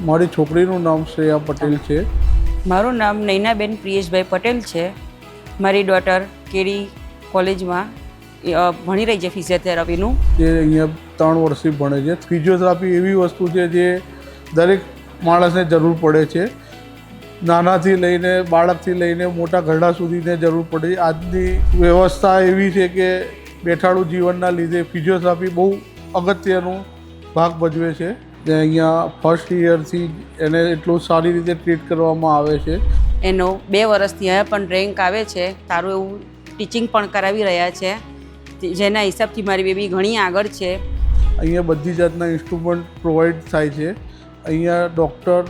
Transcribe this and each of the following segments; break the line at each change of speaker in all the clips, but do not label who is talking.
મારી છોકરીનું નામ શ્રેયા પટેલ છે.
મારું નામ નૈનાબેન પ્રિયેશભાઈ પટેલ છે. મારી ડોટર કેડી કોલેજમાં ભણી રહી છે ફિઝિયોથેરાપીનું.
જે અહીંયા 3 વર્ષથી ભણે છે. ફિઝિયોથેરાપી એવી વસ્તુ છે જે દરેક માણસને જરૂર પડે છે. નાનાથી લઈને બાળકથી લઈને મોટા ઘરડા સુધીને જરૂર પડે છે. આજની વ્યવસ્થા એવી છે કે બેઠાડું જીવનના લીધે ફિઝિયોથેરાપી બહુ અગત્યનો ભાગ ભજવે છે. જે અહીંયા ફર્સ્ટ યરથી એને એટલું સારી રીતે ટ્રીટ કરવામાં આવે છે.
એનો 2 વર્ષથી અહીંયા પણ રેન્ક આવે છે. સારું એવું ટીચિંગ પણ કરાવી રહ્યા છે, જેના હિસાબથી મારી બેબી ઘણી આગળ છે.
અહીંયા બધી જાતના ઇન્સ્ટ્રુમેન્ટ પ્રોવાઈડ થાય છે. અહીંયા ડૉક્ટર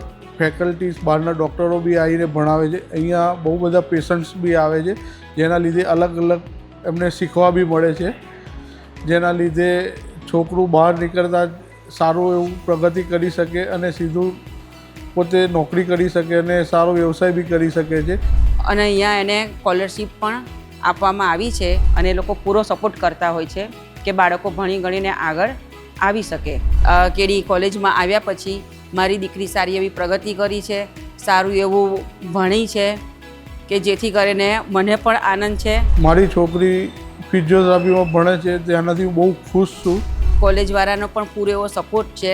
ફેકલ્ટીઝ બહારના ડૉક્ટરો બી આવીને ભણાવે છે. અહીંયા બહુ બધા પેશન્ટ્સ બી આવે છે, જેના લીધે અલગ અલગ એમને શીખવા બી મળે છે. જેના લીધે છોકરું બહાર નીકળતા સારું એવું પ્રગતિ કરી શકે અને સીધું પોતે નોકરી કરી શકે અને સારો વ્યવસાય બી કરી શકે છે.
અને અહીંયા એને સ્કોલરશિપ પણ આપવામાં આવી છે અને એ લોકો પૂરો સપોર્ટ કરતા હોય છે કે બાળકો ભણી ગણીને આગળ આવી શકે. કેડી કોલેજમાં આવ્યા પછી મારી દીકરી સારી એવી પ્રગતિ કરી છે, સારું એવું ભણી છે કે જેથી કરીને મને પણ આનંદ છે.
મારી છોકરી ફિઝિયોથેરાપીમાં ભણે છે, તેનાથી હું બહુ ખુશ છું.
કોલેજવાળાનો પણ પૂરો એવો સપોર્ટ છે